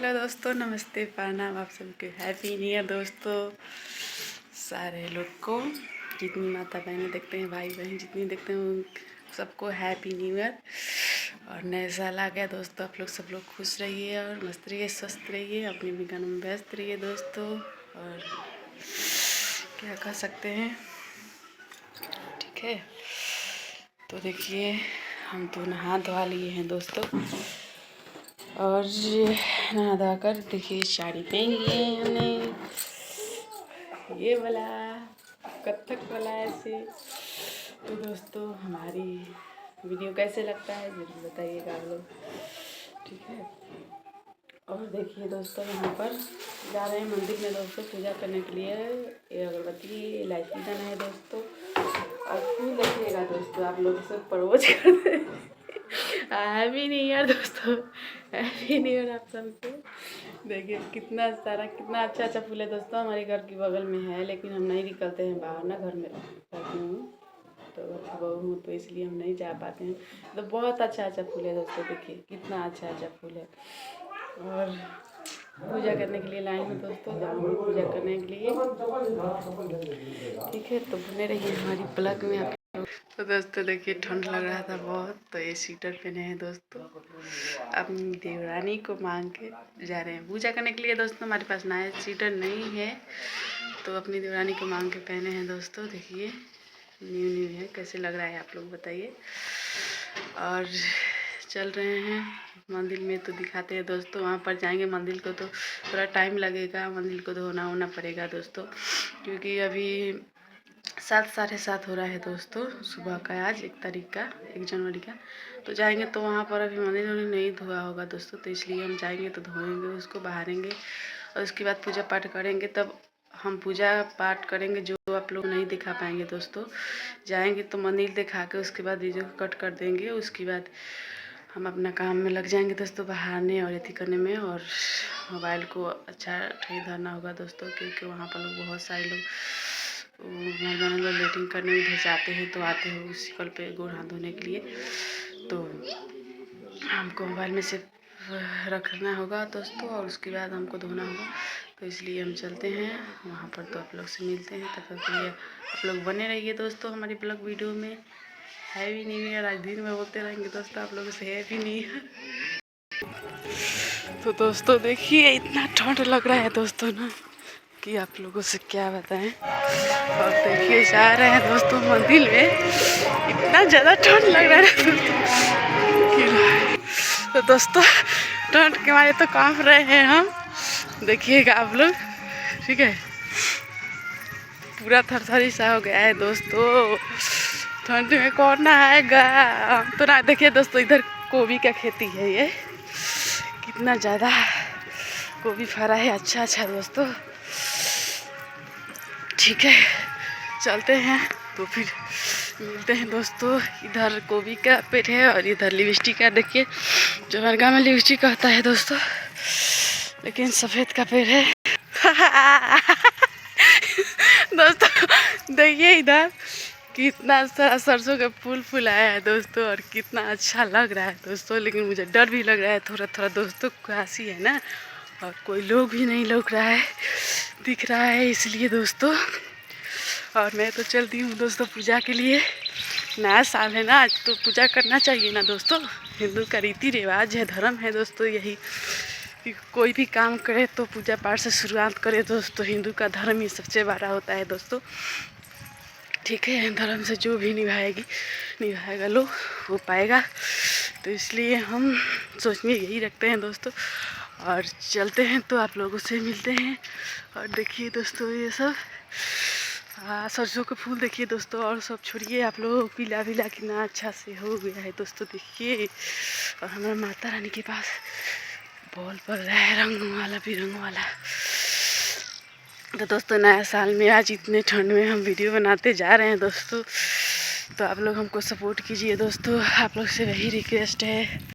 Hello दोस्तों, नमस्ते, प्रणाम आप सबके। हैप्पी न्यू ईयर दोस्तों। सारे लोग को, जितनी माता बहनें देखते हैं, भाई बहन जितनी देखते हैं, उन सबको हैप्पी न्यू ईयर। और नया साल आ गया दोस्तों। आप लोग सब लोग खुश रहिए और मस्त रहिए, स्वस्थ रहिए, अपने भी काम में व्यस्त रहिए दोस्तों। और क्या कह सकते हैं, ठीक है। तो देखिए, हम तो नहा धोवा लिए हैं दोस्तों। और नहा धो कर देखिए साड़ी पहन लिए हैं हमने, ये वाला कथक वाला ऐसे। तो दोस्तों, हमारी वीडियो कैसे लगता है जरूर बताइएगा आप लोग, ठीक है। और देखिए दोस्तों, यहाँ पर जा रहे हैं मंदिर में दोस्तों पूजा करने के लिए। ये अगरबत्ती, इलायची दाना है दोस्तों। और फूल देखिएगा दोस्तों, आप लोग सब प्रपोज कर दे। हैप्पी न्यू ईयर दोस्तों, हैप्पी न्यू ईयर आप सबको। देखिए कितना सारा, कितना अच्छा अच्छा फूल है दोस्तों। हमारे घर के बगल में है, लेकिन हम नहीं निकलते हैं बाहर ना, घर में रहती हूँ तो घर की बहू हूँ, तो इसलिए हम नहीं जा पाते हैं। तो बहुत अच्छा अच्छा फूल है दोस्तों, देखिए कितना अच्छा अच्छा फूल है। और पूजा करने के लिए लाए हैं दोस्तों, जाऊँगी पूजा करने के लिए, ठीक है। तो बने रहिए हमारी ब्लॉग में आप। तो दोस्तों देखिए, ठंड लग रहा था बहुत, तो ये स्वेटर पहने हैं दोस्तों। अपनी देवरानी को मांग के जा रहे हैं पूजा करने के लिए दोस्तों। हमारे पास नया स्वेटर नहीं है, तो अपनी देवरानी को मांग के पहने हैं दोस्तों। देखिए न्यू न्यू है, कैसे लग रहा है आप लोग बताइए। और चल रहे हैं मंदिर में, तो दिखाते हैं दोस्तों। वहाँ पर जाएंगे मंदिर को, तो थोड़ा टाइम लगेगा, मंदिर को धोना होना पड़ेगा दोस्तों, क्योंकि अभी 7 साढ़े 7 हो रहा है दोस्तों सुबह का, आज 1 तारीख का, 1 जनवरी का। तो जाएंगे तो वहाँ पर अभी मंदिर नहीं धोआ होगा दोस्तों, तो इसलिए हम जाएंगे तो धोएंगे उसको, बहारेंगे और उसके बाद पूजा पाठ करेंगे। तब हम पूजा पाठ करेंगे, जो आप लोग नहीं दिखा पाएंगे दोस्तों। जाएंगे तो मंदिर दिखा के उसके बाद वीडियो को कट कर देंगे। उसके बाद हम अपना काम में लग जाएंगे दोस्तों, बहारने और अथी करने में। और मोबाइल को अच्छा ठीक धरना होगा दोस्तों, क्योंकि वहाँ पर लोग बहुत सारे लोग मर्दाना लोग लेटिंग करने उधर जाते हैं, तो आते हैं उस कल पे गोड़ हाथ धोने के लिए। तो हमको मोबाइल में सिर्फ रखना होगा दोस्तों, और उसके बाद हमको धोना होगा। तो इसलिए हम चलते हैं वहाँ पर, तो आप लोग से मिलते हैं। तब तक के लिए आप लोग बने रहिए दोस्तों हमारी ब्लॉग वीडियो में। हैप्पी न्यू ईयर आज दिन में बोलते रहेंगे दोस्तों आप लोगों से, हैप्पी न्यू ईयर। तो दोस्तों देखिए, इतना ठंड लग रहा है दोस्तों ना, कि आप लोगों से क्या बताएं। और देखिए जा रहे हैं दोस्तों मंदिर में, इतना ज़्यादा ठंड लग रहा है दोस्तों। तो दोस्तों ठंड के मारे तो कांप रहे हैं हम, देखिएगा आप लोग, ठीक है। पूरा थरथरी सा हो गया है दोस्तों, ठंड में कौन नहाएगा। हम तो ना, देखिए दोस्तों इधर गोभी का खेती है, ये कितना ज़्यादा गोभी फरा है, अच्छा अच्छा दोस्तों, ठीक है। चलते हैं तो फिर मिलते हैं दोस्तों। इधर गोभी का पेड़ है और इधर लिपस्टिक का, देखिए जो हमारे गाँव में लिपस्टिक कहता है दोस्तों, लेकिन सफ़ेद का पेड़ है। दोस्तों देखिए इधर कितना सारा सरसों का फूल फुलाया है दोस्तों, और कितना अच्छा लग रहा है दोस्तों। लेकिन मुझे डर भी लग रहा है थोड़ा थोड़ा दोस्तों, खांसी है ना, और कोई लोग भी नहीं लग रहा है, दिख रहा है, इसलिए दोस्तों। और मैं तो चलती हूँ दोस्तों पूजा के लिए। नया साल है ना आज, तो पूजा करना चाहिए ना दोस्तों। हिंदू का रीति रिवाज है, धर्म है दोस्तों यही, कि कोई भी काम करे तो पूजा पाठ से शुरुआत करे दोस्तों। हिंदू का धर्म ही सबसे बड़ा होता है दोस्तों, ठीक है। धर्म से जो भी निभाएगा लोग वो पाएगा। तो इसलिए हम सोच में यही रखते हैं दोस्तों, और चलते हैं तो आप लोगों से मिलते हैं। और देखिए दोस्तों ये सब सरसों के फूल देखिए दोस्तों, और सब छोड़िए आप लोग, पीला पीला कितना अच्छा से हो गया है दोस्तों, देखिए। और हमारा माता रानी के पास बॉल पड़ रहा है, रंग वाला बिरंग वाला। तो दोस्तों नया साल में आज इतने ठंड में हम वीडियो बनाते जा रहे हैं दोस्तों, तो आप लोग हमको सपोर्ट कीजिए दोस्तों, आप लोग से वही रिक्वेस्ट है।